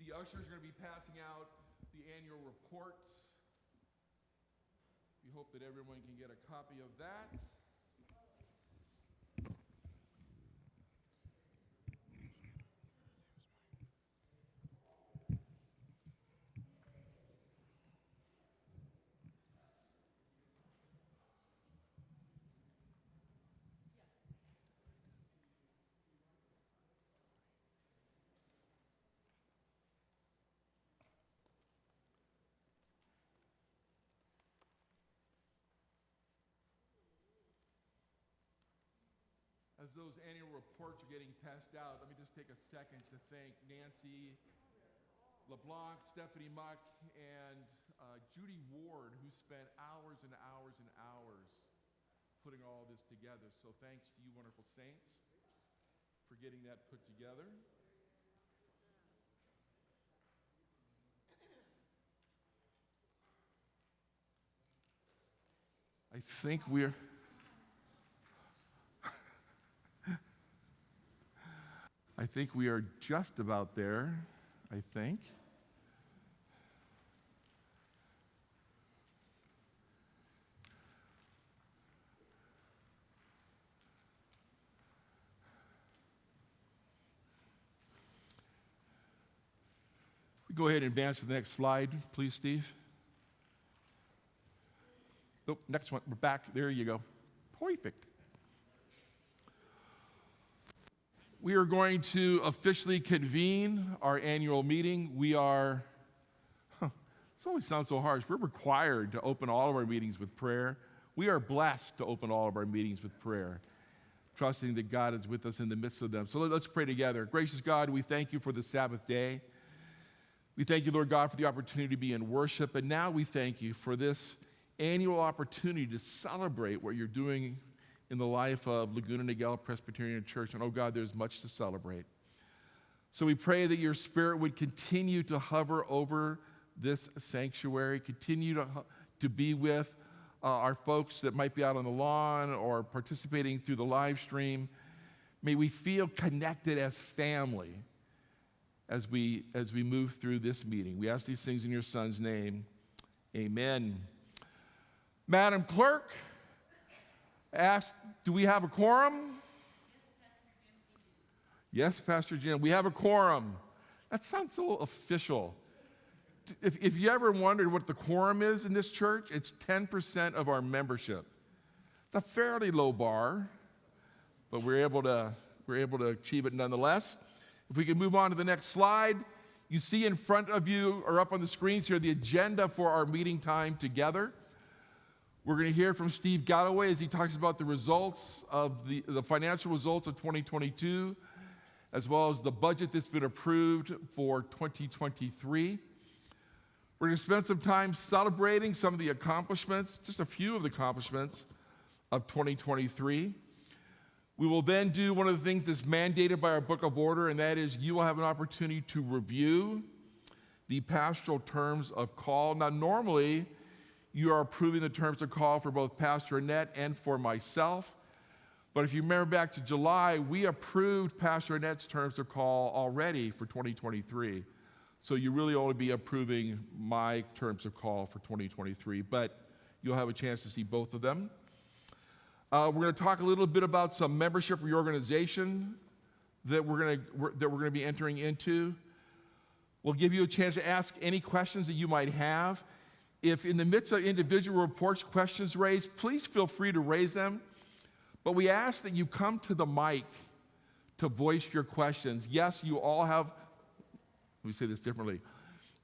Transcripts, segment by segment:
The ushers are going to be passing out the annual reports. We hope that everyone can get a copy of that. As those annual reports are getting passed out, let me just take a second to thank Nancy LeBlanc, Stephanie Muck, and Judy Ward, who spent hours and hours and hours putting all this together. So thanks to you wonderful saints for getting that put together. I think we are just about there, I think. Go ahead and advance to the next slide, please, Steve. Nope, next one. We're back. There you go. Perfect. We are going to officially convene our annual meeting. This always sounds so harsh. We're required to open all of our meetings with prayer. We are blessed to open all of our meetings with prayer, trusting that God is with us in the midst of them. So let's pray together. Gracious God, we thank you for the Sabbath day. We thank you, Lord God, for the opportunity to be in worship. And now we thank you for this annual opportunity to celebrate what you're doing in the life of Laguna Niguel Presbyterian Church. And oh God, there's much to celebrate. So we pray that your Spirit would continue to hover over this sanctuary, continue to be with our folks that might be out on the lawn or participating through the live stream. May we feel connected as family as we move through this meeting. We ask these things in your Son's name. Amen. Madam Clerk, do we have a quorum? Yes, Pastor Jim, we have a quorum. That sounds so official. If you ever wondered what the quorum is in this church, it's 10% of our membership. It's a fairly low bar, but we're able to achieve it nonetheless. If we can move on to the next slide, you see in front of you or up on the screens here the agenda for our meeting time together. We're going to hear from Steve Galloway as he talks about the results of the financial results of 2022, as well as the budget that's been approved for 2023. We're going to spend some time celebrating some of the accomplishments, just a few of the accomplishments of 2023. We will then do one of the things that's mandated by our Book of Order, and that is you will have an opportunity to review the pastoral terms of call. Now, normally, you are approving the terms of call for both Pastor Annette and for myself. But if you remember back to July, we approved Pastor Annette's terms of call already for 2023. So you really ought to be approving my terms of call for 2023. But you'll have a chance to see both of them. We're going to talk a little bit about some membership reorganization that we're going to be entering into. We'll give you a chance to ask any questions that you might have. If in the midst of individual reports, questions raised, please feel free to raise them. But we ask that you come to the mic to voice your questions. Yes, you all have, let me say this differently.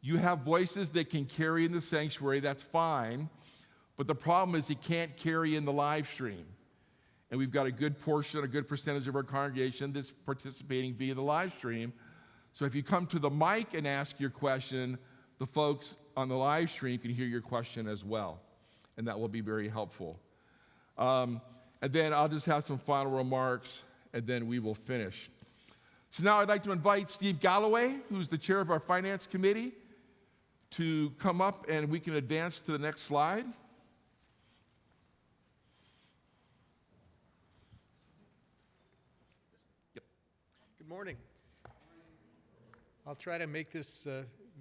You have voices that can carry in the sanctuary, that's fine. But the problem is you can't carry in the live stream. And we've got a good percentage of our congregation that's participating via the live stream. So if you come to the mic and ask your question, the folks on the live stream can hear your question as well. And that will be very helpful. And then I'll just have some final remarks, and then we will finish. So now I'd like to invite Steve Galloway, who's the chair of our finance committee, to come up and we can advance to the next slide. Good morning. I'll try to make this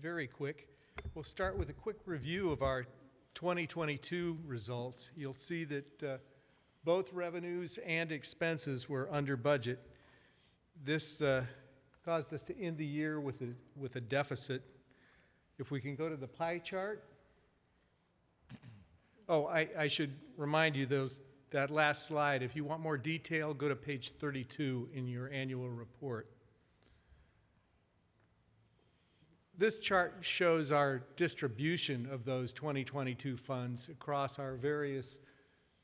very quick. We'll start with a quick review of our 2022 results. You'll see that both revenues and expenses were under budget. This caused us to end the year with a deficit. If we can go to the pie chart. Oh, I should remind you that last slide. If you want more detail, go to page 32 in your annual report. This chart shows our distribution of those 2022 funds across our various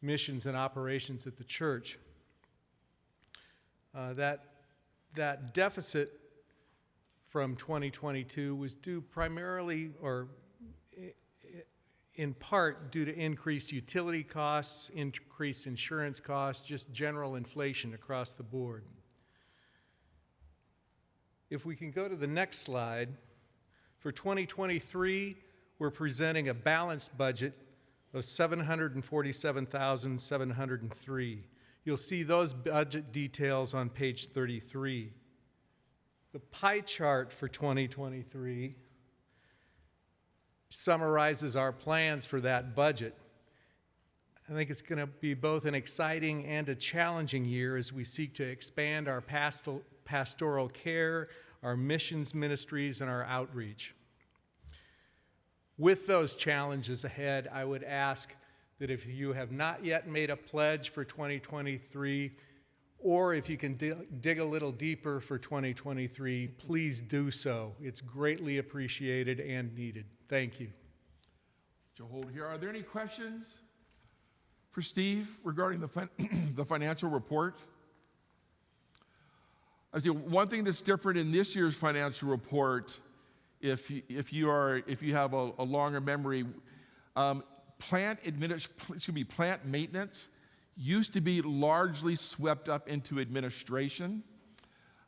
missions and operations at the church. That deficit from 2022 was due primarily, or in part, due to increased utility costs, increased insurance costs, just general inflation across the board. If we can go to the next slide, for 2023, we're presenting a balanced budget of $747,703. You'll see those budget details on page 33. The pie chart for 2023 summarizes our plans for that budget. I think it's going to be both an exciting and a challenging year as we seek to expand our pastoral care, our missions ministries, and our outreach. With those challenges ahead, I would ask that if you have not yet made a pledge for 2023, or if you can dig a little deeper for 2023, please do so. It's greatly appreciated and needed. Thank you. Joe Hold here. Are there any questions for Steve regarding the financial report? I see one thing that's different in this year's financial report, if you have a longer memory, plant maintenance used to be largely swept up into administration.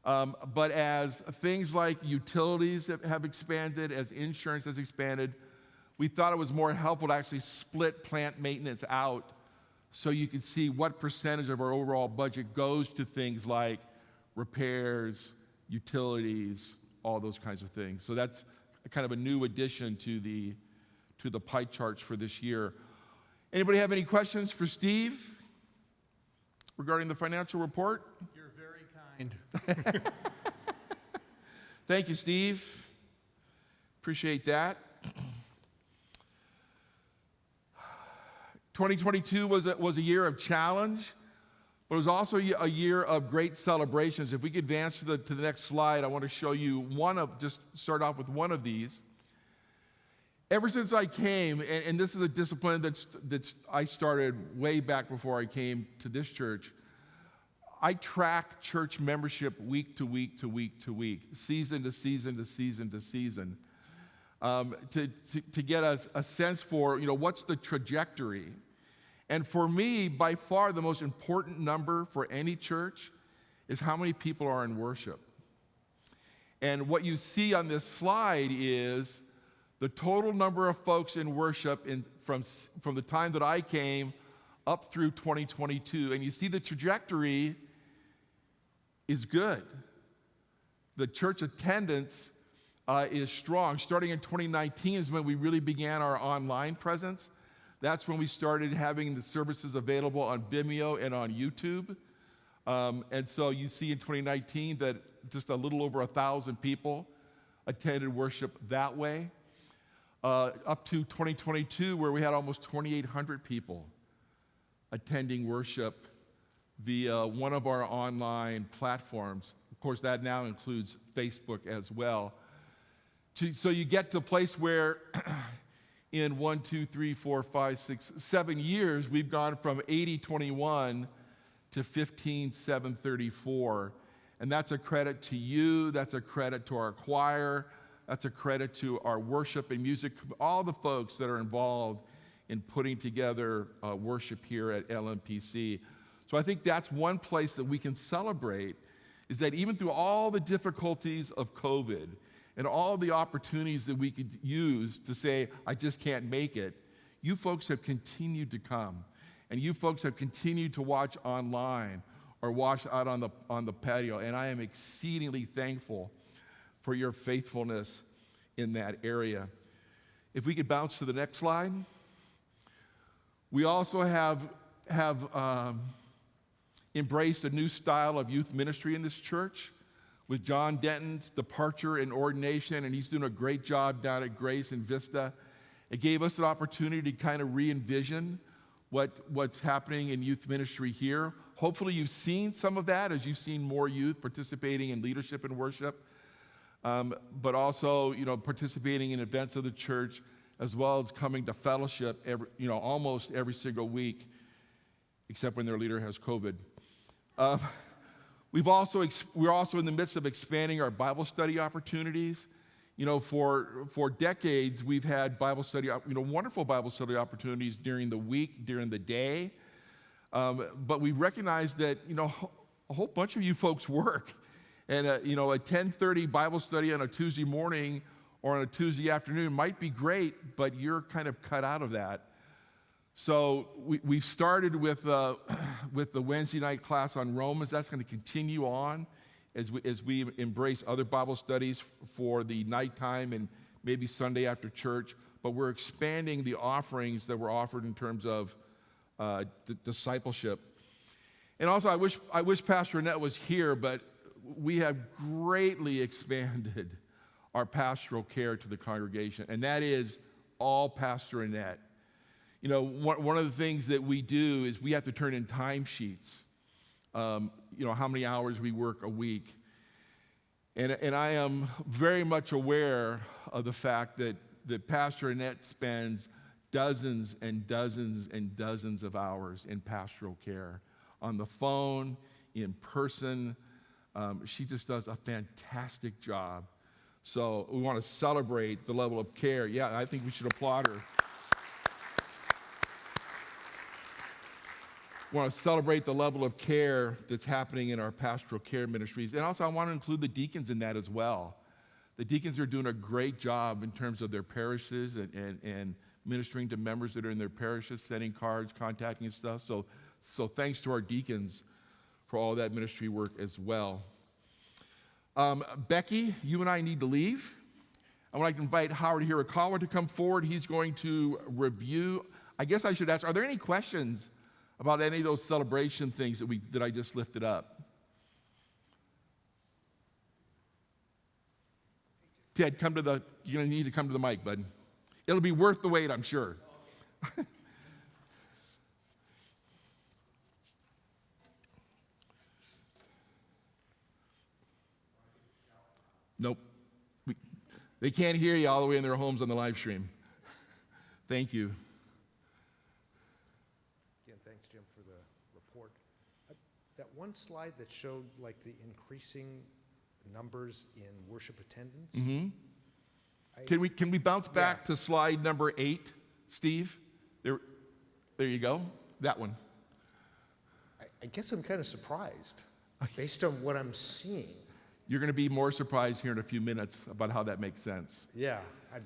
But as things like utilities have expanded, as insurance has expanded, we thought it was more helpful to actually split plant maintenance out so you could see what percentage of our overall budget goes to things like repairs, utilities, all those kinds of things. So that's kind of a new addition to the pie charts for this year. Anybody have any questions for Steve regarding the financial report? You're very kind. Thank you, Steve. Appreciate that. 2022 was a year of challenge, but it was also a year of great celebrations. If we could advance to the next slide, I want to show you just start off with one of these. Ever since I came, and this is a discipline that's I started way back before I came to this church, I track church membership week to week to week to week, season to season to season to season, to get a sense for, what's the trajectory. And for me, by far the most important number for any church is how many people are in worship. And what you see on this slide is the total number of folks in worship from the time that I came up through 2022. And you see the trajectory is good. The church attendance is strong. Starting in 2019 is when we really began our online presence. That's when we started having the services available on Vimeo and on YouTube. And so you see in 2019 that just a little over 1,000 people attended worship that way. Up to 2022, where we had almost 2,800 people attending worship via one of our online platforms. Of course, that now includes Facebook as well. So you get to a place where in 1, 2, 3, 4, 5, 6, 7 years, we've gone from 80-21 to 15-734. And that's a credit to you, that's a credit to our choir, that's a credit to our worship and music, all the folks that are involved in putting together worship here at LMPC. So I think that's one place that we can celebrate, is that even through all the difficulties of COVID and all the opportunities that we could use to say, I just can't make it, you folks have continued to come. And you folks have continued to watch online or watch out on the patio. And I am exceedingly thankful for your faithfulness in that area. If we could bounce to the next slide. We also have embraced a new style of youth ministry in this church with John Denton's departure and ordination, and he's doing a great job down at Grace and Vista. It gave us an opportunity to kind of re-envision what's happening in youth ministry here. Hopefully you've seen some of that as you've seen more youth participating in leadership and worship, but also, participating in events of the church, as well as coming to fellowship almost every single week, except when their leader has COVID. We're also in the midst of expanding our Bible study opportunities. For decades, we've had Bible study, wonderful Bible study opportunities during the week, during the day. But we recognize that, a whole bunch of you folks work. And, a 10:30 Bible study on a Tuesday morning or on a Tuesday afternoon might be great, but you're kind of cut out of that. So we've started with the Wednesday night class on Romans. That's going to continue on as we embrace other Bible studies for the nighttime and maybe Sunday after church. But we're expanding the offerings that were offered in terms of discipleship. And also, I wish Pastor Annette was here, but we have greatly expanded our pastoral care to the congregation, and that is all Pastor Annette. One of the things that we do is we have to turn in timesheets, how many hours we work a week. And I am very much aware of the fact that Pastor Annette spends dozens and dozens and dozens of hours in pastoral care, on the phone, in person. She just does a fantastic job. So we want to celebrate the level of care. Yeah, I think we should applaud her. We want to celebrate the level of care that's happening in our pastoral care ministries. And also, I want to include the deacons in that as well. The deacons are doing a great job in terms of their parishes and ministering to members that are in their parishes, sending cards, contacting and stuff. So thanks to our deacons for all that ministry work as well. Becky, you and I need to leave. I would like to invite Howard Hirakawa to come forward. He's going to review. I guess I should ask, are there any questions about any of those celebration things that I just lifted up? Ted, you're going to need to come to the mic, bud. It'll be worth the wait, I'm sure. Nope. They can't hear you all the way in their homes on the live stream. Thank you. Again, thanks, Jim, for the report. That one slide that showed like the increasing numbers in worship attendance. Mm-hmm. Can we bounce back to slide number 8, Steve? There you go. That one. I guess I'm kind of surprised based on what I'm seeing. You're going to be more surprised here in a few minutes about how that makes sense. Yeah, I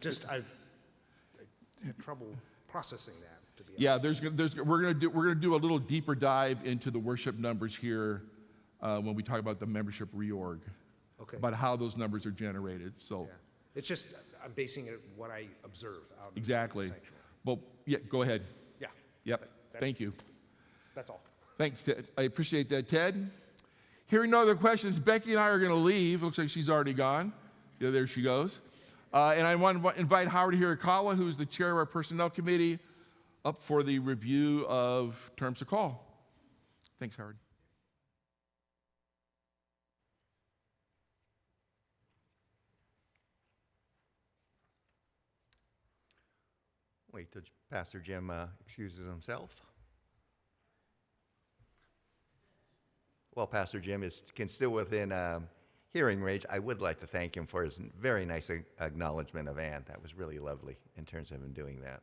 had trouble processing that, to be honest. Yeah, we're going to do a little deeper dive into the worship numbers here when we talk about the membership reorg. Okay. About how those numbers are generated. So yeah. It's just I'm basing it on what I observe out exactly. in the sanctuary. Well, yeah, go ahead. Yeah. Yep. Thank you. That's all. Thanks, Ted. I appreciate that, Ted. Hearing no other questions, Becky and I are going to leave. Looks like she's already gone. Yeah, there she goes. And I want to invite Howard Hirakawa, who is the chair of our personnel committee, up for the review of terms of call. Thanks, Howard. Wait till Pastor Jim excuses himself. Well, Pastor Jim can still within hearing range. I would like to thank him for his very nice acknowledgement of Ann. That was really lovely in terms of him doing that.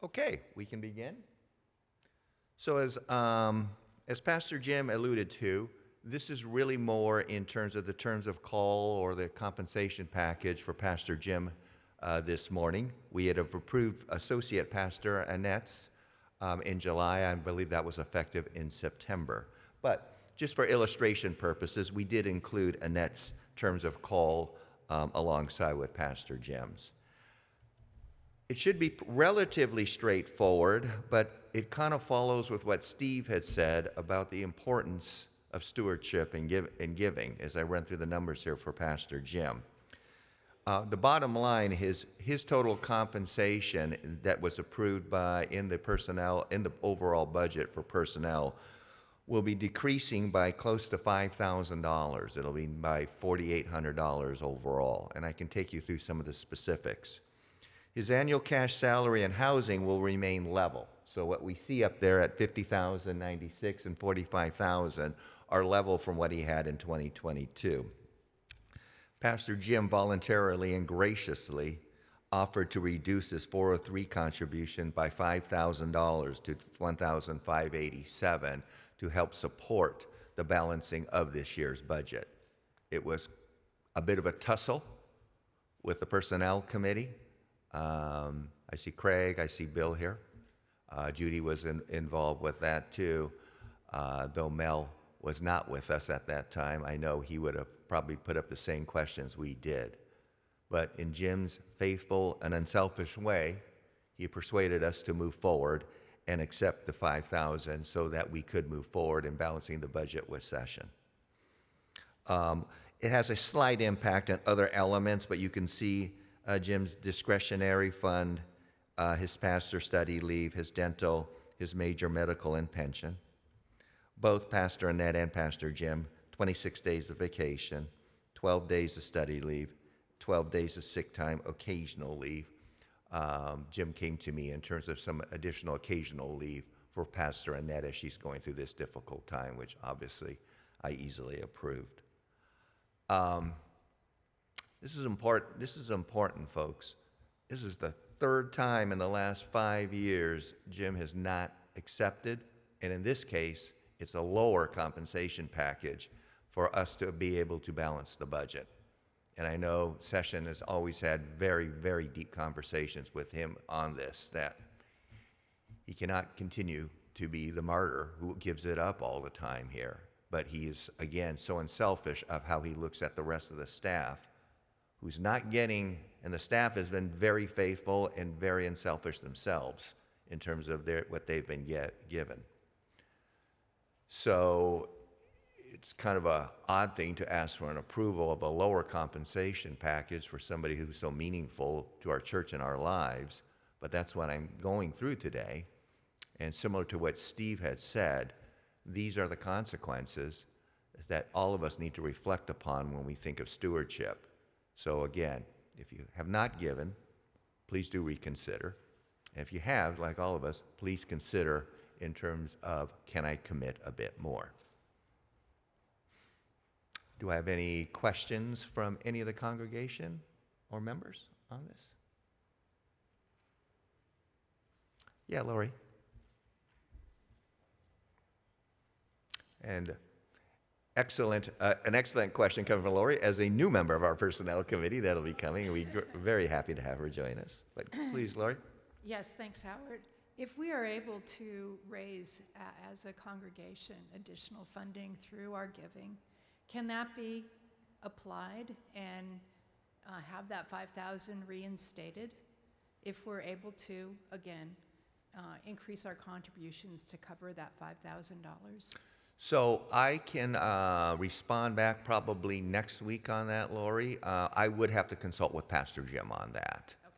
Okay, we can begin. So as Pastor Jim alluded to, this is really more in terms of the terms of call or the compensation package for Pastor Jim this morning. We had approved Associate Pastor Annette's in July. I believe that was effective in September. But just for illustration purposes, we did include Annette's terms of call alongside with Pastor Jim's. It should be relatively straightforward, but it kind of follows with what Steve had said about the importance of stewardship and giving, as I run through the numbers here for Pastor Jim. The bottom line is his total compensation that was approved in the overall budget for personnel will be decreasing by close to $5,000. It'll be by $4,800 overall, and I can take you through some of the specifics. His annual cash salary and housing will remain level. So what we see up there at $50,096 and $45,000 are level from what he had in 2022. Pastor Jim voluntarily and graciously offered to reduce his 403 contribution by $5,000 to $1,587 to help support the balancing of this year's budget. It was a bit of a tussle with the Personnel Committee. I see Craig, I see Bill here. Judy was involved with that too, though Mel was not with us at that time. I know he would have probably put up the same questions we did. But in Jim's faithful and unselfish way, he persuaded us to move forward and accept the $5,000 so that we could move forward in balancing the budget with session. It has a slight impact on other elements, but you can see Jim's discretionary fund, his pastor study leave, his dental, his major medical and pension. Both Pastor Annette and Pastor Jim, 26 days of vacation, 12 days of study leave, 12 days of sick time, occasional leave. Jim came to me in terms of some additional occasional leave for Pastor Annette as she's going through this difficult time, which obviously I easily approved. This is important, folks. This is the third time in the last 5 years Jim has not accepted, and in this case, it's a lower compensation package for us to be able to balance the budget. And I know Session has always had very, very deep conversations with him on this, that he cannot continue to be the martyr who gives it up all the time here. But he is, again, so unselfish of how he looks at the rest of the staff, who's not getting, and the staff has been very faithful and very unselfish themselves in terms of what they've been given. So it's kind of an odd thing to ask for an approval of a lower compensation package for somebody who's so meaningful to our church and our lives, but that's what I'm going through today. And similar to what Steve had said, these are the consequences that all of us need to reflect upon when we think of stewardship. So again, if you have not given, please do reconsider. And if you have, like all of us, please consider in terms of, can I commit a bit more? Do I have any questions from any of the congregation or members on this? Yeah, Lori. And an excellent question coming from Lori. As a new member of our Personnel Committee, that'll be coming, and we're very happy to have her join us. But please, Lori. Yes, thanks, Howard. If we are able to raise, as a congregation, additional funding through our giving, can that be applied and have that $5,000 reinstated? If we're able to, again, increase our contributions to cover that $5,000? So I can respond back probably next week on that, Lori. I would have to consult with Pastor Jim on that. Okay.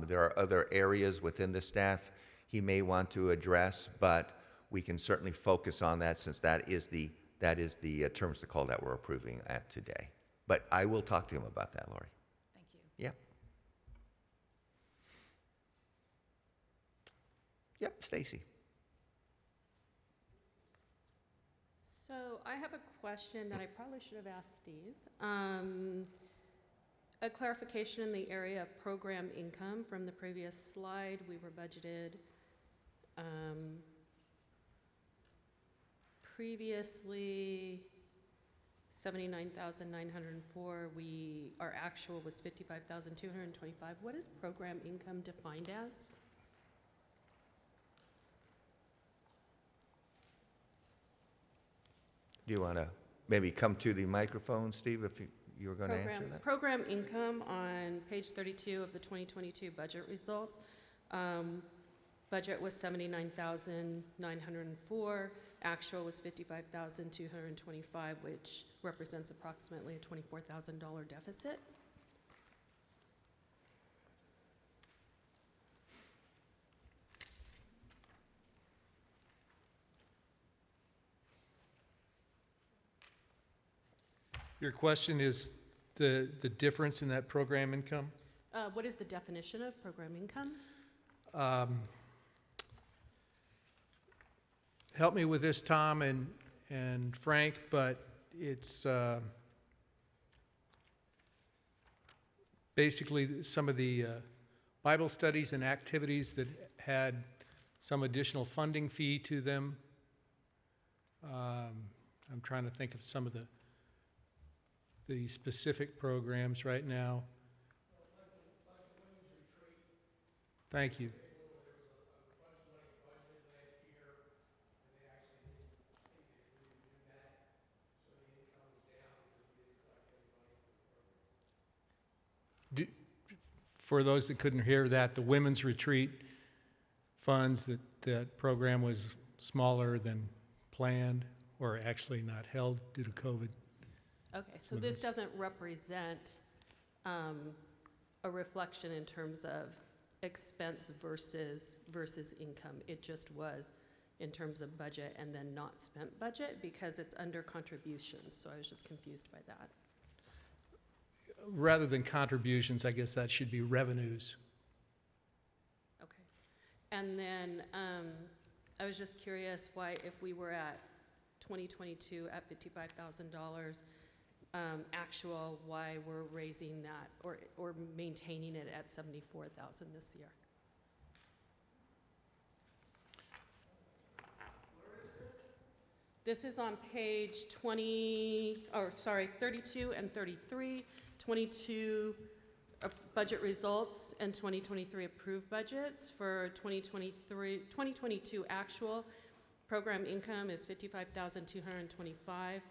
There are other areas within the staff he may want to address, but we can certainly focus on that since that is the terms of call that we're approving at today. But I will talk to him about that, Lori. Thank you. Yeah. Yep, Stacy. So I have a question that I probably should have asked Steve. A clarification in the area of program income from the previous slide. We were budgeted previously $79,904. Our actual was $55,225. What is program income defined as? Do you want to maybe come to the microphone, Steve, if you were going to answer that? Program income on page 32 of the 2022 budget results. Budget was 79,904. Actual was 55,225, which represents approximately a $24,000 deficit. Your question is the difference in that program income? What is the definition of program income? Help me with this, Tom and Frank, but it's basically some of the Bible studies and activities that had some additional funding fee to them. I'm trying to think of some of the specific programs right now. Thank you. For those that couldn't hear that, the women's retreat funds, that program was smaller than planned, or actually not held due to COVID. Okay, so this doesn't represent a reflection in terms of expense versus income. It just was in terms of budget and then not spent budget because it's under contributions. So I was just confused by that. Rather than contributions, I guess that should be revenues. Okay. And then I was just curious why, if we were at 2022 at $55,000 actual, why we're raising that or maintaining it at $74,000 this year. This is on page 32 and 33, 22 budget results and 2023 approved budgets. For 2022 actual, program income is $55,225.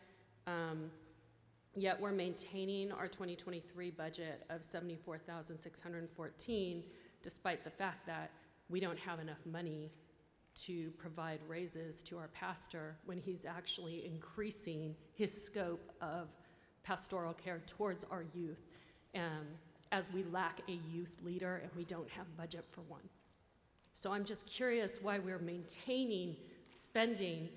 Yet we're maintaining our 2023 budget of $74,614, despite the fact that we don't have enough money to provide raises to our pastor when he's actually increasing his scope of pastoral care towards our youth, as we lack a youth leader and we don't have budget for one. So I'm just curious why we're maintaining spending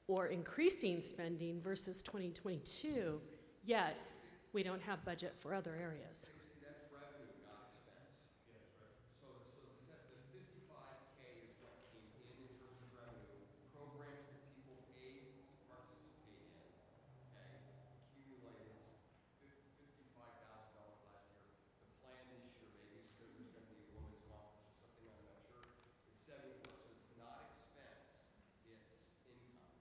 or increasing spending versus 2022, yet we don't have budget for other areas. That's revenue, not expense. Yeah, that's right. So the 55K is what came in terms of revenue, programs that people paid to participate in, okay, accumulated $55,000 last year. The plan this year, maybe there's going to be a women's conference or something, I'm not sure. It's 74, so it's not expense, it's income.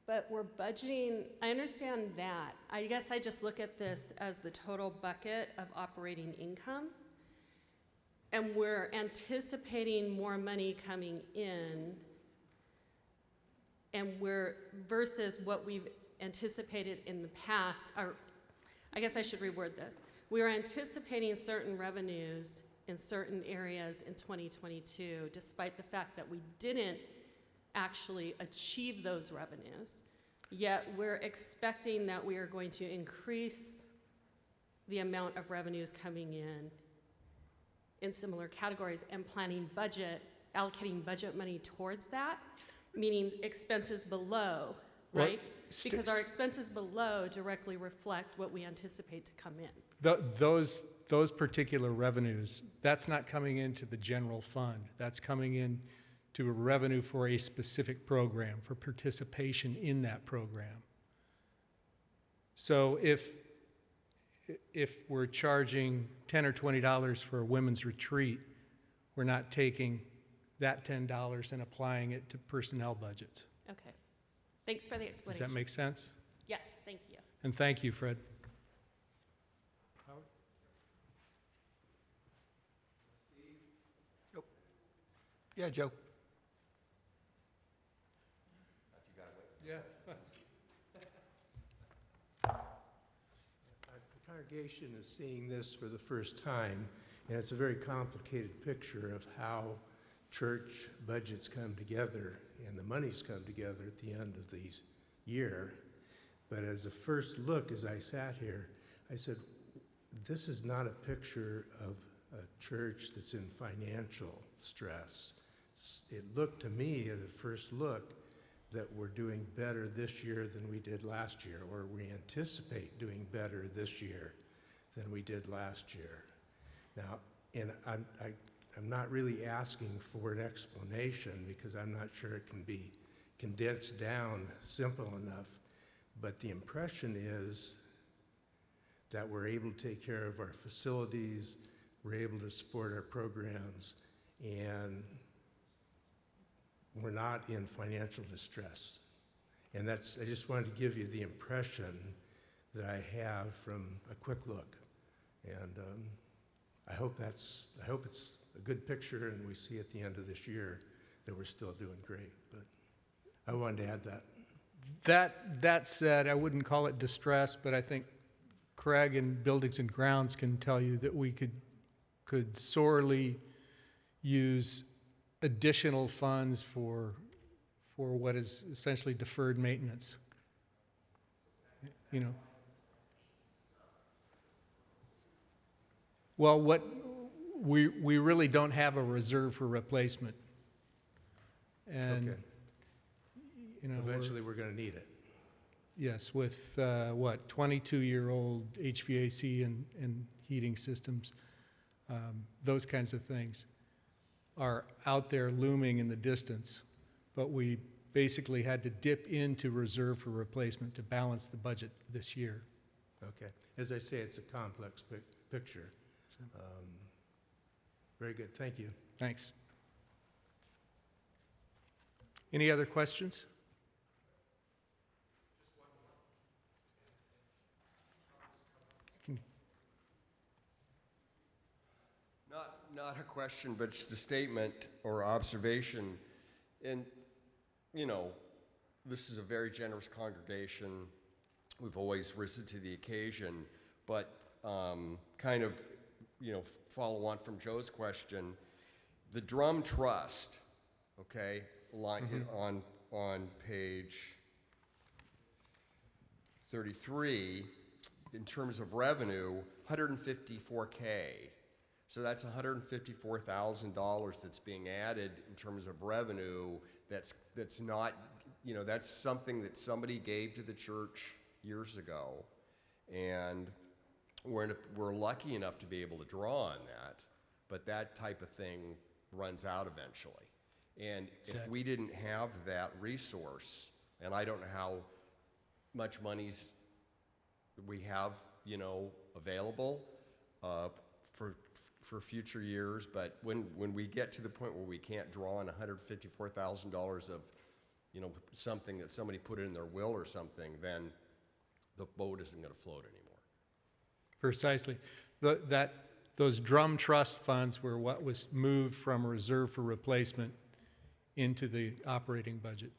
But we're budgeting, I understand that. I guess I just look at this as the total bucket of operating income. And we're anticipating more money coming in. And versus what we've anticipated in the past, or I guess I should reword this. We were anticipating certain revenues in certain areas in 2022, despite the fact that we didn't actually achieve those revenues, yet we're expecting that we are going to increase the amount of revenues coming in similar categories and planning budget, allocating budget money towards that, meaning expenses below, right? Because our expenses below directly reflect what we anticipate to come in. Those particular revenues, that's not coming into the general fund. That's coming in to a revenue for a specific program, for participation in that program. So if we're charging $10 or $20 for a women's retreat, we're not taking that $10 and applying it to personnel budgets. Okay. Thanks for the Does explanation. that make sense? Yes, thank you. And thank you, Fred. Yeah, Joe. Yeah. The congregation is seeing this for the first time, and it's a very complicated picture of how church budgets come together and the monies come together at the end of these year. But as a first look, as I sat here, I said, this is not a picture of a church that's in financial stress. It looked to me at a first look that we're doing better this year than we did last year, or we anticipate doing better this year than we did last year. Now, and I'm not really asking for an explanation because I'm not sure it can be condensed down simple enough, but the impression is that we're able to take care of our facilities, we're able to support our programs, and we're not in financial distress. And I just wanted to give you the impression that I have from a quick look. And I hope it's a good picture and we see at the end of this year that we're still doing great. But I wanted to add that. That said, I wouldn't call it distress, but I think Craig and Buildings and Grounds can tell you that we could sorely use additional funds for what is essentially deferred maintenance. You know. Well, what we really don't have a reserve for replacement. And Okay. you know, Eventually we're going to need it. yes, with 22-year-old HVAC and heating systems, those kinds of things are out there looming in the distance, but we basically had to dip into reserve for replacement to balance the budget this year. Okay. As I say, it's a complex picture. Very good. Thank you. Thanks. Any other questions? Not a question, but just a statement or observation. And, you know, this is a very generous congregation. We've always risen to the occasion, but kind of, you know, follow on from Joe's question, the Drum Trust, okay, on page 33, in terms of revenue, 154K. So that's $154,000 that's being added in terms of revenue. That's not, you know, that's something that somebody gave to the church years ago, and we're lucky enough to be able to draw on that. But that type of thing runs out eventually, and if we didn't have that resource, and I don't know how much monies we have, you know, available for future years, but when we get to the point where we can't draw on $154,000 of, you know, something that somebody put in their will or something, then the boat isn't going to float anymore. Precisely. Those drum trust funds were what was moved from reserve for replacement into the operating budget.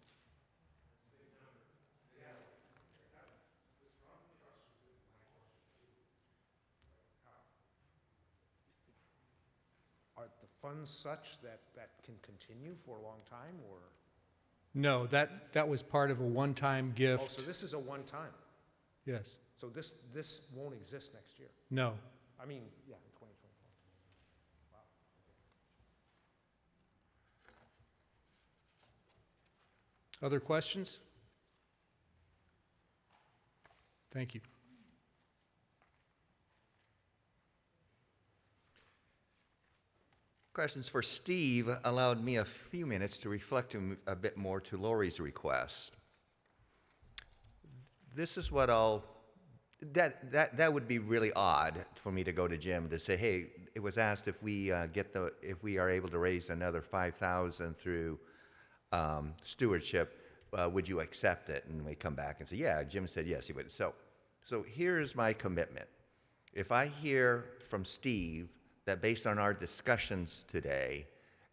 Are the funds such that can continue for a long time, or? No, that was part of a one-time Oh, gift. so this is a one-time. Yes. So this won't exist next year? No. I mean, yeah, in 2024. Other questions? Thank you. Questions for Steve allowed me a few minutes to reflect a bit more to Lori's request. This is what that would be really odd for me to go to Jim to say, hey, it was asked if we if we are able to raise another 5,000 through stewardship, would you accept it? And we come back and say, yeah. Jim said yes, he would. So here's my commitment. If I hear from Steve that based on our discussions today,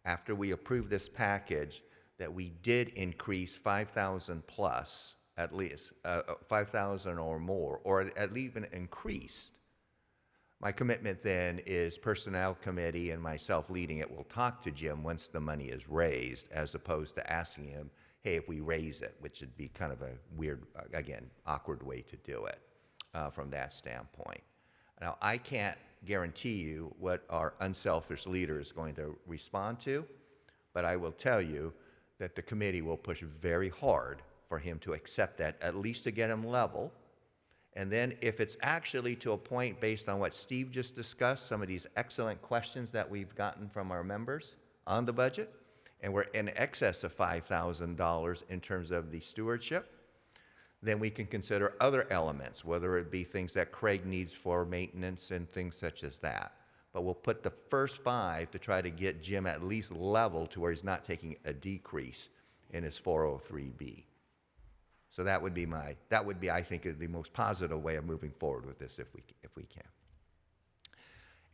after we approve this package, that we did increase 5,000 plus, at least, 5,000 or more, or at least even increased, my commitment then is Personnel Committee and myself leading it will talk to Jim once the money is raised, as opposed to asking him, hey, if we raise it, which would be kind of a weird, again, awkward way to do it from that standpoint. Now, I can't guarantee you what our unselfish leader is going to respond to, but I will tell you that the committee will push very hard for him to accept that, at least to get him level. And then if it's actually to a point based on what Steve just discussed, some of these excellent questions that we've gotten from our members on the budget, and we're in excess of $5,000 in terms of the stewardship, then we can consider other elements, whether it be things that Craig needs for maintenance and things such as that. But we'll put the first 5 to try to get Jim at least level to where he's not taking a decrease in his 403B. So that would be, I think, the most positive way of moving forward with this if we can.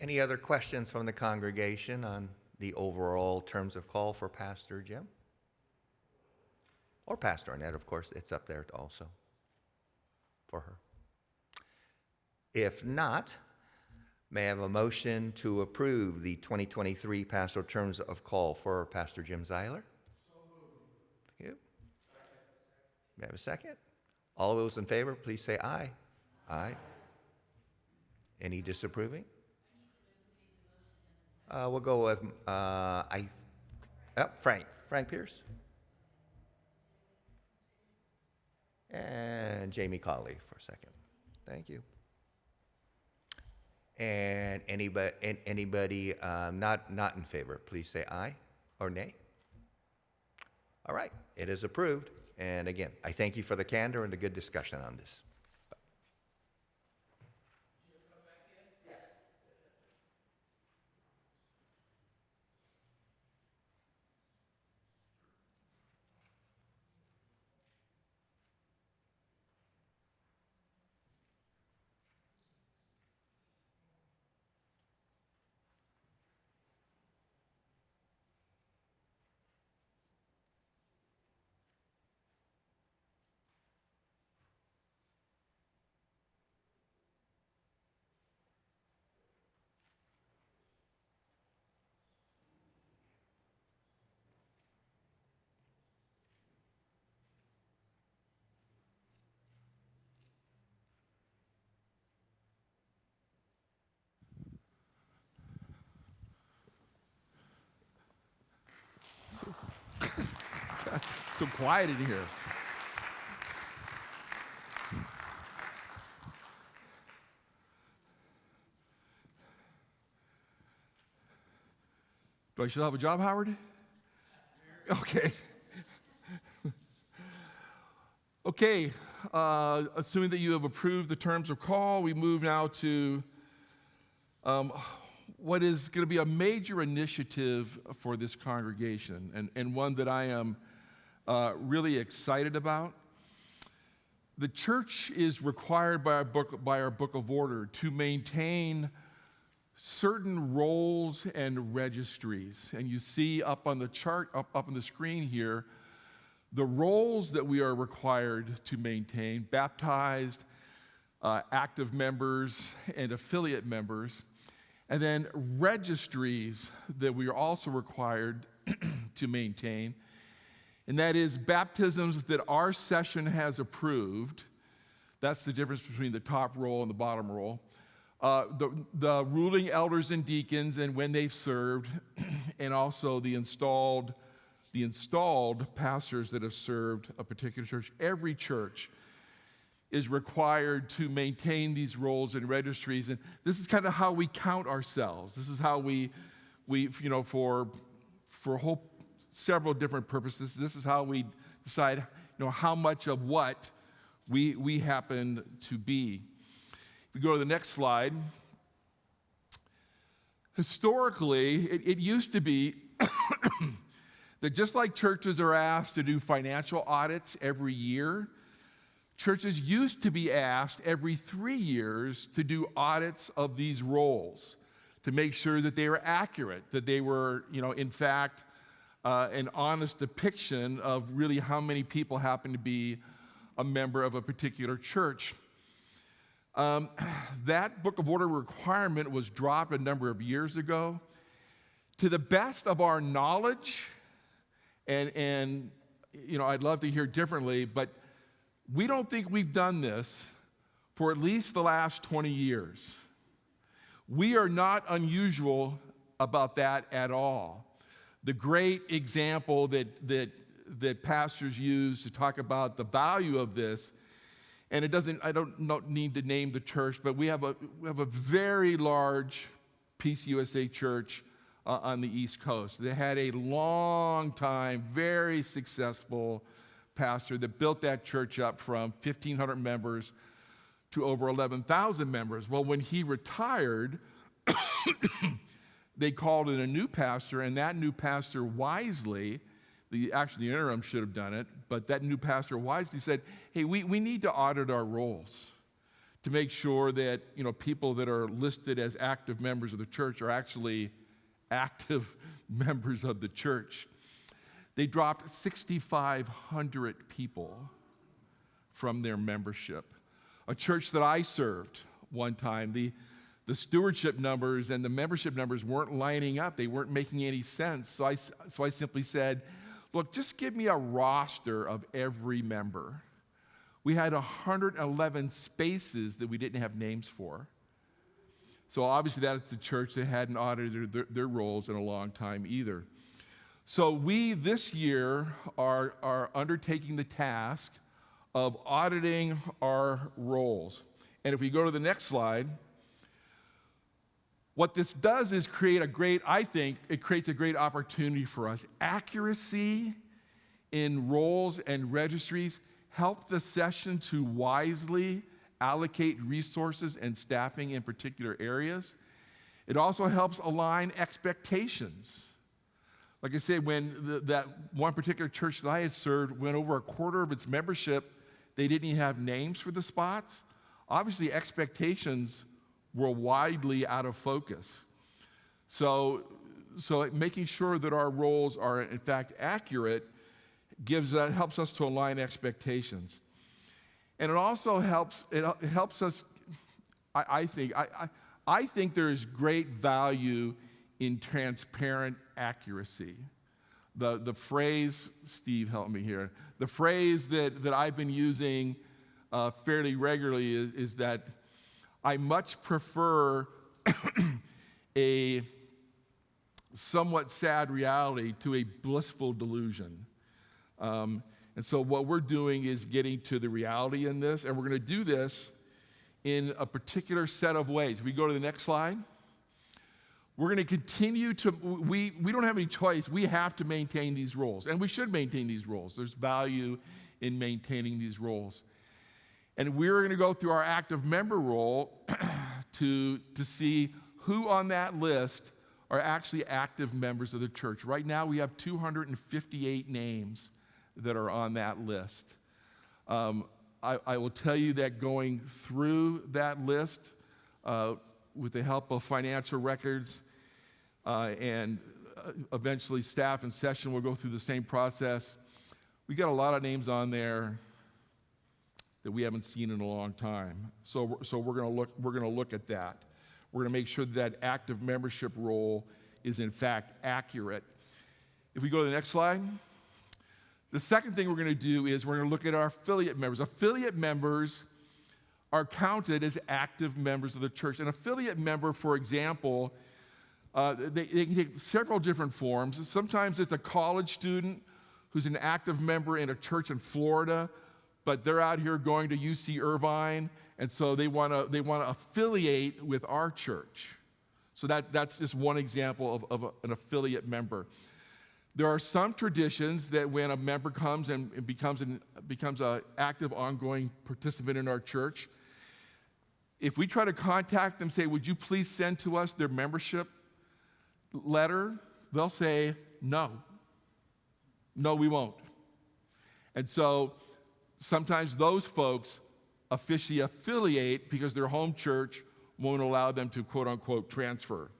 Any other questions from the congregation on the overall terms of call for Pastor Jim? Or Pastor Annette, of course, it's up there also for her. If not, may I have a motion to approve the 2023 pastoral terms of call for Pastor Jim Zeiler? So moved. Thank you. May I have a second? All those in favor, please say aye. Aye. Any disapproving? We'll go with Frank Pierce. And Jamie Colley for a second. Thank you. And anybody not in favor, please say aye or nay. All right, it is approved. And again, I thank you for the candor and the good discussion on this. So quiet in here. Do I still have a job, Howard? Okay. Okay, assuming that you have approved the terms of call, we move now to what is going to be a major initiative for this congregation, and one that I am really excited about. The church is required by our book of order to maintain certain roles and registries. And you see up on the chart, up on the screen here, the roles that we are required to maintain: baptized, active members, and affiliate members. And then registries that we are also required to maintain. And that is baptisms that our session has approved. That's the difference between the top roll and the bottom roll. The ruling elders and deacons and when they've served, and also the installed pastors that have served a particular church. Every church is required to maintain these rolls and registries, and this is kind of how we count ourselves. This is how we for several different purposes. This is how we decide, how much of what we happen to be. If we go to the next slide, historically, it used to be that just like churches are asked to do financial audits every year, churches used to be asked every 3 years to do audits of these rolls to make sure that they were accurate, that they were, in fact, an honest depiction of really how many people happen to be a member of a particular church. That Book of Order requirement was dropped a number of years ago. To the best of our knowledge, and you know, I'd love to hear differently, but we don't think we've done this for at least the last 20 years. We are not unusual about that at all. The great example that pastors use to talk about the value of this, and I don't need to name the church, but we have a very large PCUSA church on the East Coast. They had a long time, very successful pastor that built that church up from 1,500 members to over 11,000 members. Well, when he retired, they called in a new pastor, and that new pastor wisely, actually the interim should have done it, but that new pastor wisely said, hey, we need to audit our roles to make sure that, you know, people that are listed as active members of the church are actually active members of the church. They dropped 6,500 people from their membership. A church that I served one time, the stewardship numbers and the membership numbers weren't lining up. They weren't making any sense. So I simply said, look, just give me a roster of every member. We had 111 spaces that we didn't have names for. So obviously that's the church that hadn't audited their roles in a long time either. So we this year are undertaking the task of auditing our roles. And if we go to the next slide, what this does is I think it creates a great opportunity for us. Accuracy in roles and registries help the session to wisely allocate resources and staffing in particular areas. It also helps align expectations. Like I said, when that one particular church that I had served went over a quarter of its membership, they didn't even have names for the spots. Obviously, expectations were widely out of focus. So making sure that our roles are in fact accurate helps us to align expectations. And it also helps us, I think there is great value in transparent accuracy. The phrase, Steve help me here, the phrase that I've been using fairly regularly is that I much prefer a somewhat sad reality to a blissful delusion. And so what we're doing is getting to the reality in this, and we're going to do this in a particular set of ways. If we go to the next slide, we're going to continue to, we don't have any choice. We have to maintain these roles, and we should maintain these roles. There's value in maintaining these roles. And we're going to go through our active member role to see who on that list are actually active members of the church. Right now, we have 258 names that are on that list. I will tell you that going through that list with the help of financial records and eventually staff and session will go through the same process. We got a lot of names on there that we haven't seen in a long time. So we're going to look at that. We're going to make sure that active membership role is in fact accurate. If we go to the next slide, the second thing we're going to do is we're going to look at our affiliate members. Affiliate members are counted as active members of the church. An affiliate member, for example, they can take several different forms. Sometimes it's a college student who's an active member in a church in Florida, but they're out here going to UC Irvine, and so they want to affiliate with our church. So that's just one example of an affiliate member. There are some traditions that when a member comes and becomes an active, ongoing participant in our church, if we try to contact them, say, would you please send to us their membership letter, they'll say, no, we won't. And so sometimes those folks officially affiliate because their home church won't allow them to quote unquote transfer.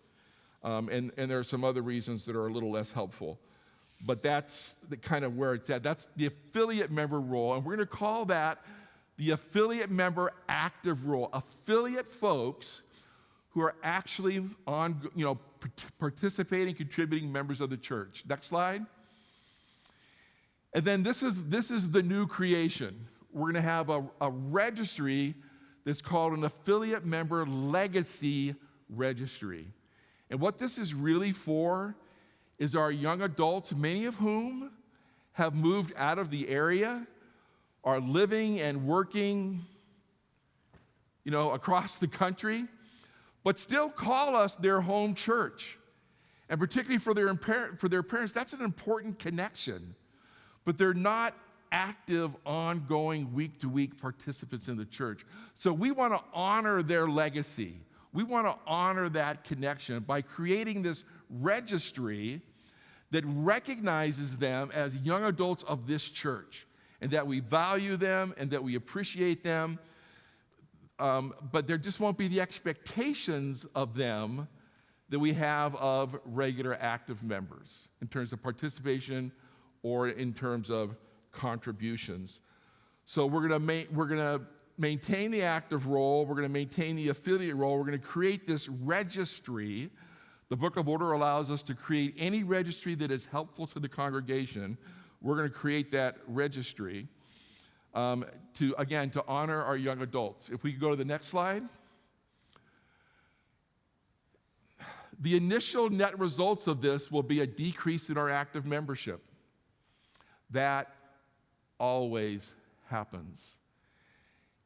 And there are some other reasons that are a little less helpful. but that's the kind of where it's at. That's the affiliate member role, and we're going to call that the affiliate member active role. Affiliate folks who are actually participating, contributing members of the church. Next slide. And then this is the new creation. We're going to have a registry that's called an affiliate member legacy registry. And what this is really for is our young adults, many of whom have moved out of the area, are living and working, across the country, but still call us their home church. And particularly for their parents, that's an important connection. But they're not active, ongoing, week-to-week participants in the church. So we want to honor their legacy. We want to honor that connection by creating this registry that recognizes them as young adults of this church, and that we value them and that we appreciate them. But there just won't be the expectations of them that we have of regular active members in terms of participation or in terms of contributions. So we're going to maintain the active role. We're going to maintain the affiliate role. We're going to create this registry. The Book of Order allows us to create any registry that is helpful to the congregation. We're going to create that registry to honor our young adults. If we could go to the next slide. The initial net results of this will be a decrease in our active membership. That always happens.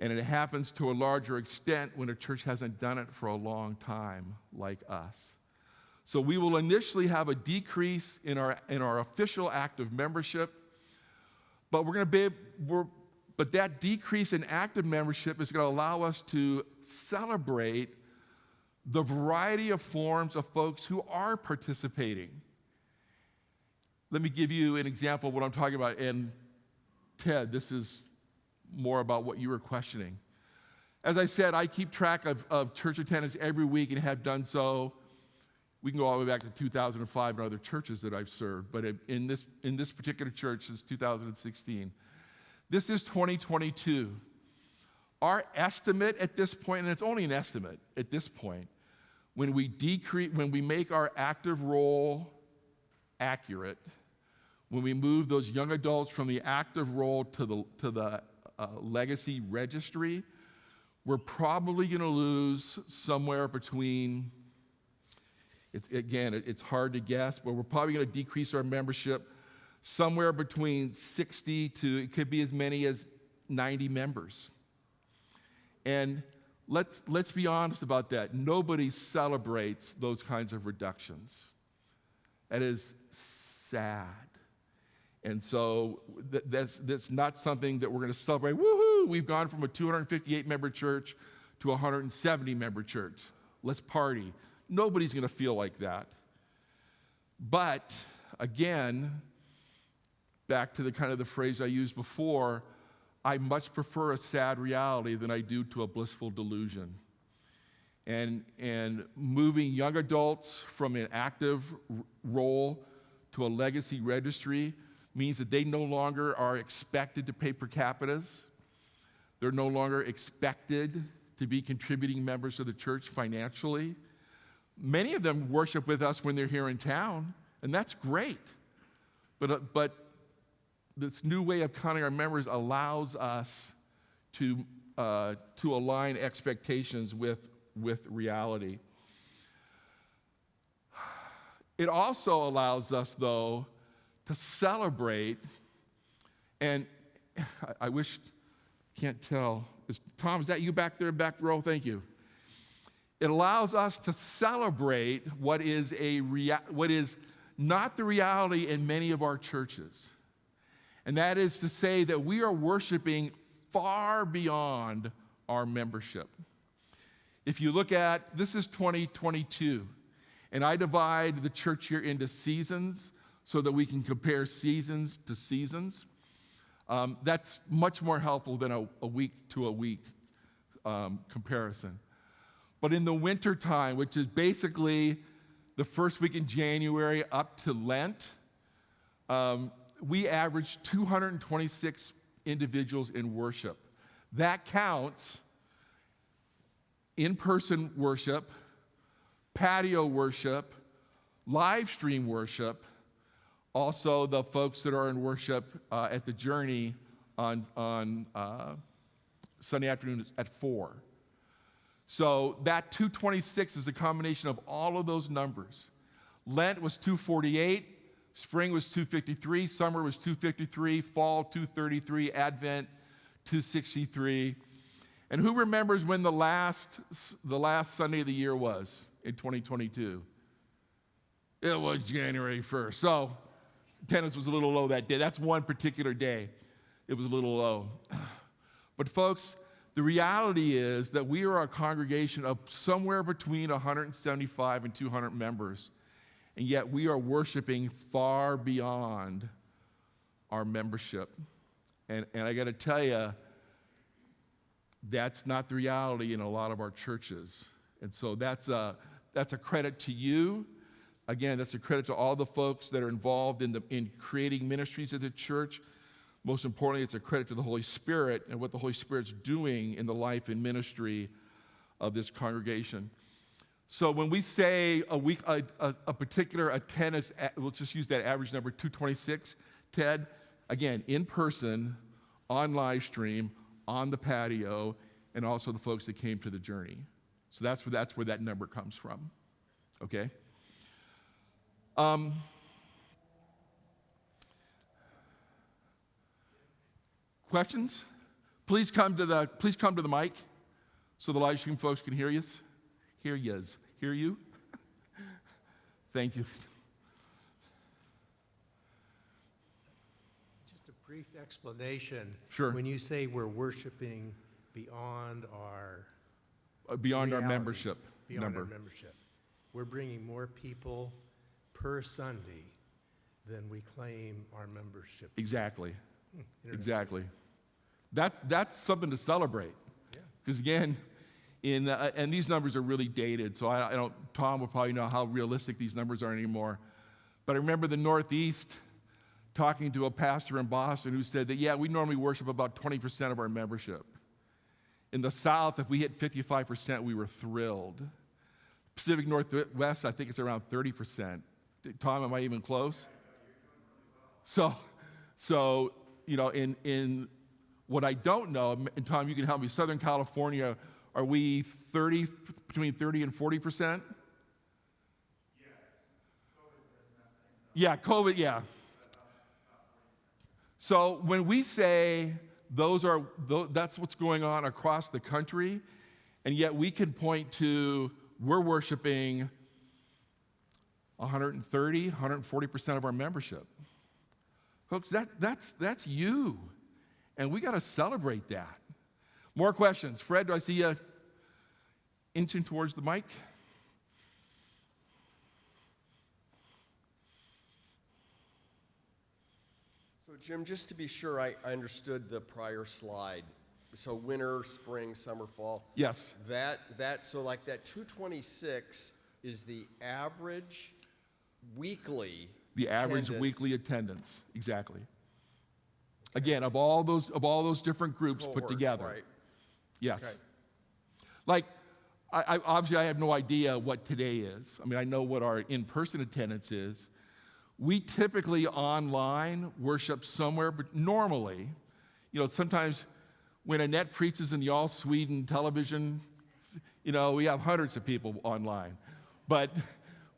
And it happens to a larger extent when a church hasn't done it for a long time, like us. So we will initially have a decrease in our official active membership, but but that decrease in active membership is going to allow us to celebrate the variety of forms of folks who are participating. Let me give you an example of what I'm talking about. And Ted, this is more about what you were questioning. As I said, I keep track of church attendance every week and have done so. We can go all the way back to 2005 and other churches that I've served, but in this particular church since 2016. This is 2022. Our estimate at this point, and it's only an estimate at this point, when we make our active role accurate, when we move those young adults from the active role to the legacy registry, we're probably going to lose somewhere between, it's hard to guess, but we're probably going to decrease our membership somewhere between 60 to, it could be as many as 90 members. And let's be honest about that. Nobody celebrates those kinds of reductions. That is sad. And so that's not something that we're going to celebrate. Woohoo! We've gone from a 258-member church to a 170-member church. Let's party. Nobody's going to feel like that. But again, back to the kind of the phrase I used before, I much prefer a sad reality than I do to a blissful delusion. And moving young adults from an active role to a legacy registry means that they no longer are expected to pay per capitas. They're no longer expected to be contributing members of the church financially. Many of them worship with us when they're here in town, and that's great. But this new way of counting our members allows us to align expectations with reality. It also allows us, though, to celebrate, and I wish, can't tell. Tom, is that you back there, back row? Thank you. It allows us to celebrate what is not the reality in many of our churches. And that is to say that we are worshiping far beyond our membership. If you look at, this is 2022, and I divide the church here into seasons so that we can compare seasons to seasons. That's much more helpful than a week-to-a-week comparison. But in the wintertime, which is basically the first week in January up to Lent, we averaged 226 individuals in worship. That counts in-person worship, patio worship, live stream worship, also the folks that are in worship at the Journey on Sunday afternoon at 4. So that 226 is a combination of all of those numbers. Lent was 248, spring was 253, summer was 253, fall 233, Advent 263. And who remembers when the last Sunday of the year was in 2022? It was January 1st. So attendance was a little low that day. That's one particular day. It was a little low. But folks, the reality is that we are a congregation of somewhere between 175 and 200 members, and yet we are worshiping far beyond our membership. And I got to tell you, that's not the reality in a lot of our churches. And so that's a credit to you. Again, that's a credit to all the folks that are involved in creating ministries at the church. Most importantly, it's a credit to the Holy Spirit and what the Holy Spirit's doing in the life and ministry of this congregation. So when we say a particular attendance, we'll just use that average number, 226, Ted, again, in person, on live stream, on the patio, and also the folks that came to the Journey. So that's where that number comes from, okay? Questions? Please come to the mic so the live stream folks can hear you. Hear you. Thank you. Just a brief explanation. Sure. When you say we're worshiping beyond our Beyond our reality, membership beyond number. our membership, we're bringing more people per Sunday than we claim our membership. Exactly. Interesting. Exactly. That's something to celebrate. Yeah. Because again, and these numbers are really dated, so I don't. Tom will probably know how realistic these numbers are anymore. But I remember the Northeast talking to a pastor in Boston who said that, yeah, we normally worship about 20% of our membership. In the South, if we hit 55%, we were thrilled. Pacific Northwest, I think it's around 30%. Tom, am I even close? So you know, in what I don't know, and Tom, you can help me, Southern California, are we between 30 and 40%? Yes. Yeah, COVID, yeah. So when we say that's what's going on across the country, and yet we can point to, we're worshiping 130, 140% of our membership. Folks, that's you. And we got to celebrate that. More questions. Fred, do I see you inching towards the mic? So Jim, just to be sure I understood the prior slide. So winter, spring, summer, fall. Yes. So like that 226 is the average weekly The average attendance. weekly attendance, exactly. Again, of all those different groups put Cohorts, together. right? Yes. Okay. Like, obviously I have no idea what today is. I mean, I know what our in-person attendance is. We typically online worship somewhere, but normally, you know, sometimes when Annette preaches in the All Sweden television, you know, we have hundreds of people online. But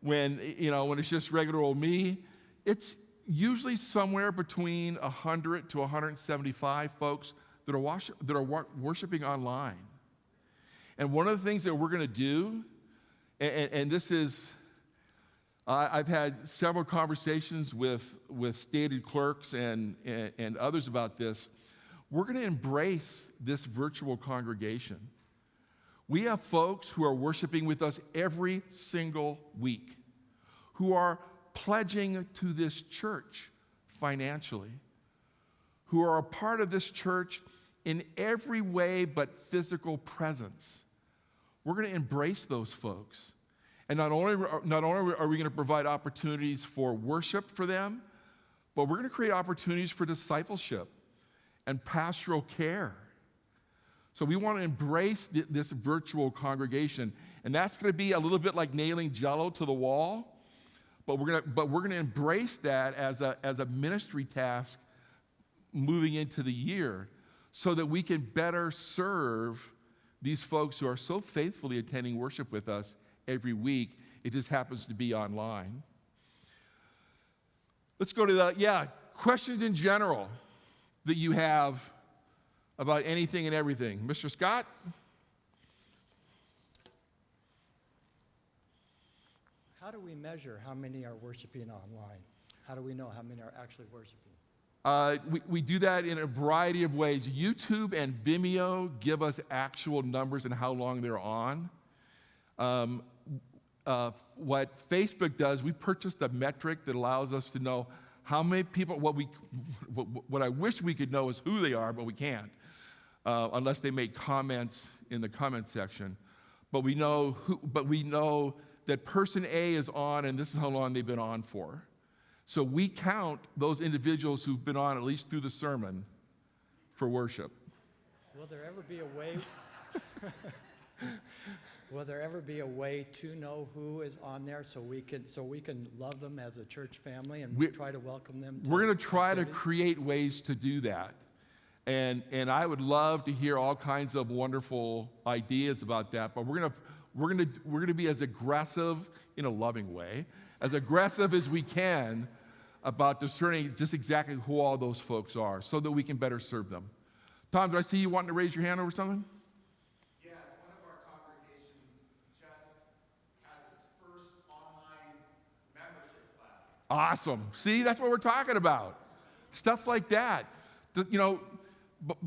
when it's just regular old me, it's usually somewhere between 100 to 175 folks that are worshiping online. And one of the things that we're going to do, and this is, I've had several conversations with stated clerks and others about this. We're going to embrace this virtual congregation. We have folks who are worshiping with us every single week, who are pledging to this church financially, who are a part of this church in every way but physical presence. We're going to embrace those folks. And not only are we going to provide opportunities for worship for them, but we're going to create opportunities for discipleship and pastoral care. So we want to embrace this virtual congregation, and that's going to be a little bit like nailing Jell-O to the wall, but we're going to embrace that as a ministry task moving into the year, so that we can better serve these folks who are so faithfully attending worship with us every week. It just happens to be online. Let's go to the questions in general that you have about anything and everything. Mr. Scott? How do we measure how many are worshiping online? How do we know how many are actually worshiping? We do that in a variety of ways. YouTube and Vimeo give us actual numbers and how long they're on. What Facebook does, we purchased a metric that allows us to know how many people. What I wish we could know is who they are, but we can't, unless they make comments in the comment section. But we know that person A is on, and this is how long they've been on for. So we count those individuals who've been on at least through the sermon for worship. Will there ever be a way? Will there ever be a way to know who is on there so we can love them as a church family and try to welcome them? We're going to try to create ways to do that, and I would love to hear all kinds of wonderful ideas about that. But we're going to be as aggressive in a loving way, as aggressive as we can about discerning just exactly who all those folks are, so that we can better serve them. Tom, did I see you wanting to raise your hand over something? Yes, one of our congregations just has its first online membership class. Awesome. See, that's what we're talking about. Stuff like that.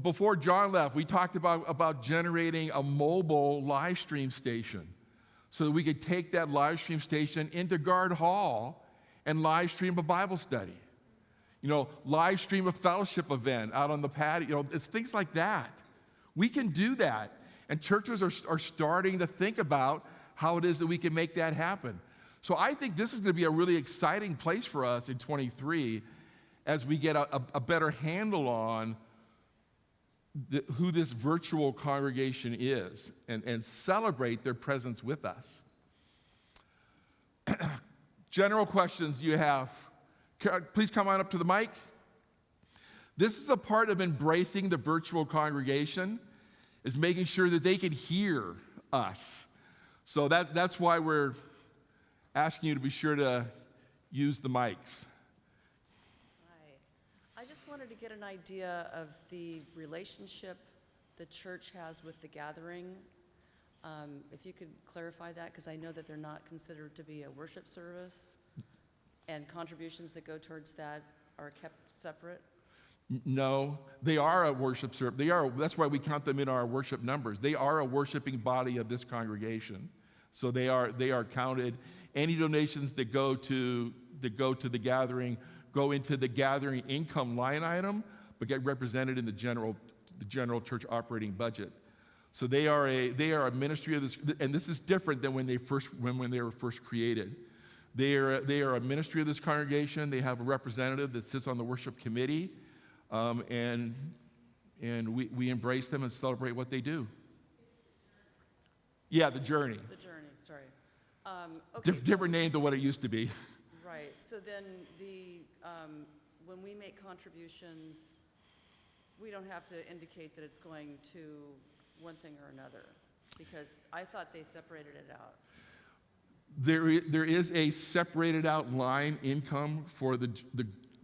Before John left, we talked about generating a mobile live stream station so that we could take that live stream station into Guard Hall and live stream a Bible study. Live stream a fellowship event out on the patio. It's things like that. We can do that. And churches are starting to think about how it is that we can make that happen. So I think this is going to be a really exciting place for us in 23 as we get a better handle on who this virtual congregation is and celebrate their presence with us. General questions you have. Please come on up to the mic. This is a part of embracing the virtual congregation, is making sure that they can hear us. So that's why we're asking you to be sure to use the mics. Hi. I just wanted to get an idea of the relationship the church has with the gathering. If you could clarify that, because I know that they're not considered to be a worship service, and contributions that go towards that are kept separate. No, they are a worship service. That's why we count them in our worship numbers. They are a worshiping body of this congregation. So they are counted. Any donations that go to the gathering go into the gathering income line item, but get represented in the general church operating budget. So they are a ministry of this, and this is different than when they were first created. They are a ministry of this congregation. They have a representative that sits on the worship committee, and we embrace them and celebrate what they do. Yeah, the Journey. The Journey, sorry. Okay, Different name than what it used to be. Right. So then when we make contributions, we don't have to indicate that it's going to one thing or another, because I thought they separated it out. There is a separated out line income for the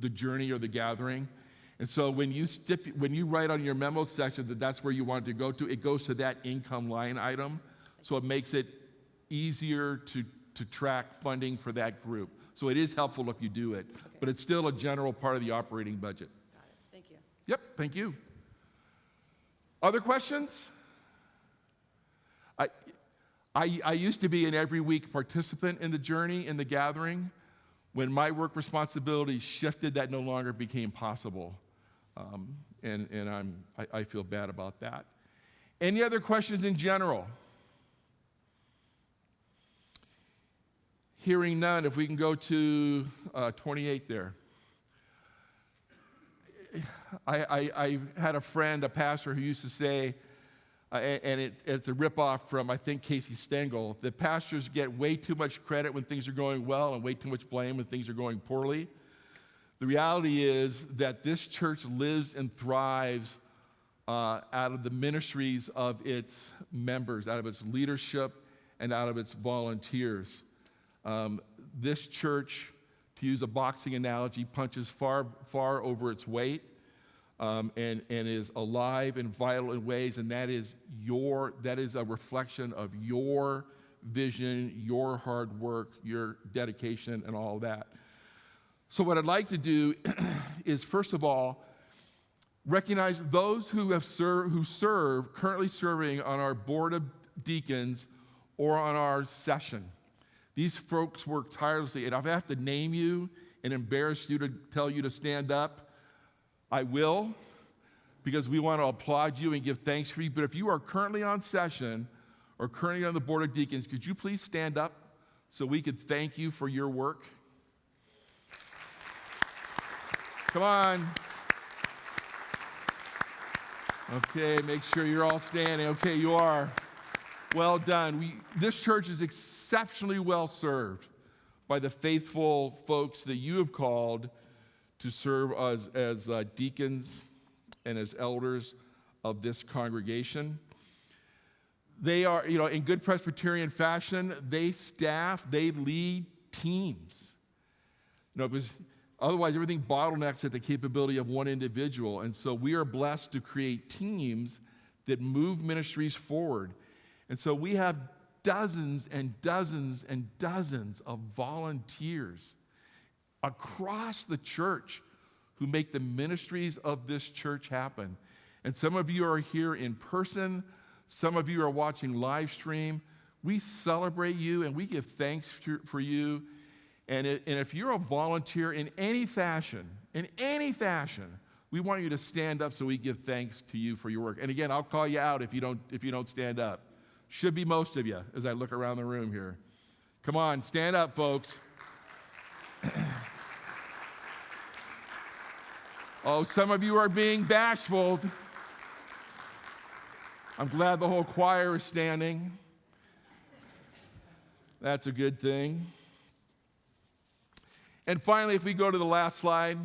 journey or the gathering. And so when you write on your memo section that that's where you want it to go to, it goes to that income line item. So it makes it easier to track funding for that group. So it is helpful if you do it, Okay. but it's still a general part of the operating budget. Got it. Thank you. Yep, thank you. Other questions? I used to be an every week participant in the journey, in the gathering. When my work responsibilities shifted, that no longer became possible. And I feel bad about that. Any other questions in general? Hearing none, if we can go to 28 there. I had a friend, a pastor, who used to say, and it's a ripoff from, I think, Casey Stengel, that pastors get way too much credit when things are going well and way too much blame when things are going poorly. The reality is that this church lives and thrives out of the ministries of its members, out of its leadership, and out of its volunteers. This church, to use a boxing analogy, punches far over its weight, and is alive and vital in ways, and that is a reflection of your vision, your hard work, your dedication, and all of that. So what I'd like to do is, first of all, recognize those who serve, currently serving on our board of deacons or on our session. These folks work tirelessly, and if I have to name you and embarrass you to tell you to stand up, I will, because we want to applaud you and give thanks for you. But if you are currently on session or currently on the board of deacons, could you please stand up so we could thank you for your work? Come on. Okay, make sure you're all standing. Okay, you are. Well done. This church is exceptionally well served by the faithful folks that you have called to serve as deacons and as elders of this congregation. They are, in good Presbyterian fashion, they lead teams. Because otherwise everything bottlenecks at the capability of one individual. And so we are blessed to create teams that move ministries forward. And so we have dozens and dozens and dozens of volunteers across the church who make the ministries of this church happen. And some of you are here in person. Some of you are watching live stream. We celebrate you and we give thanks for you. And if you're a volunteer in any fashion, we want you to stand up so we give thanks to you for your work. And again, I'll call you out if you don't stand up. Should be most of you as I look around the room here. Come on, stand up, folks. Oh, some of you are being bashful. I'm glad the whole choir is standing. That's a good thing. And finally, if we go to the last slide,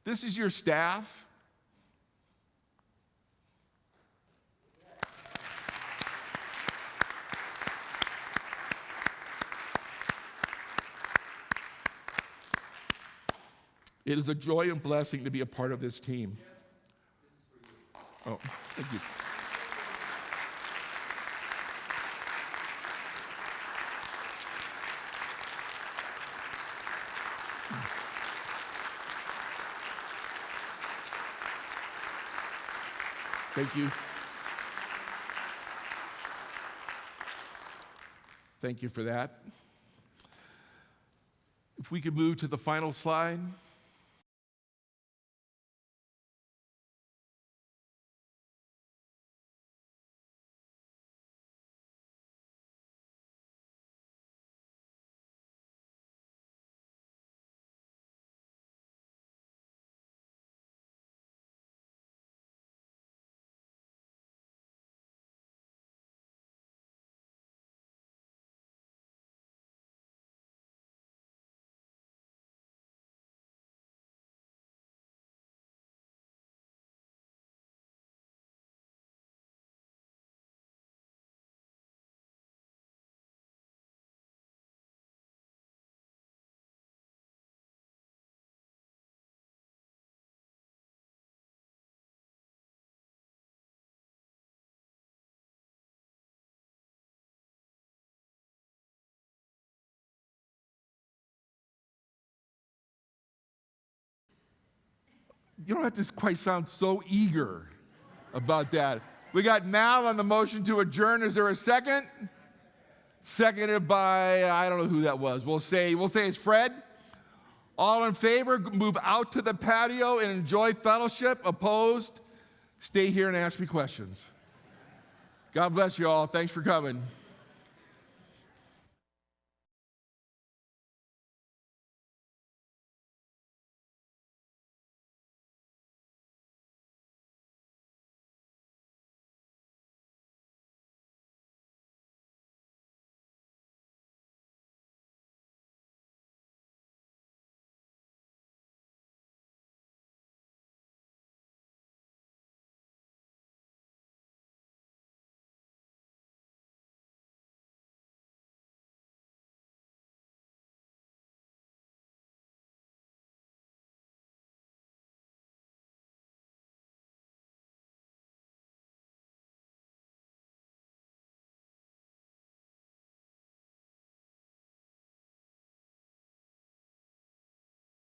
this is your staff. It is a joy and blessing to be a part of this team. Oh, thank you. Thank you. Thank you for that. If we could move to the final slide. You don't have to quite sound so eager about that. We got Mal on the motion to adjourn. Is there a second? Seconded by, I don't know who that was. We'll say it's Fred. All in favor, move out to the patio and enjoy fellowship. Opposed, stay here and ask me questions. God bless you all. Thanks for coming.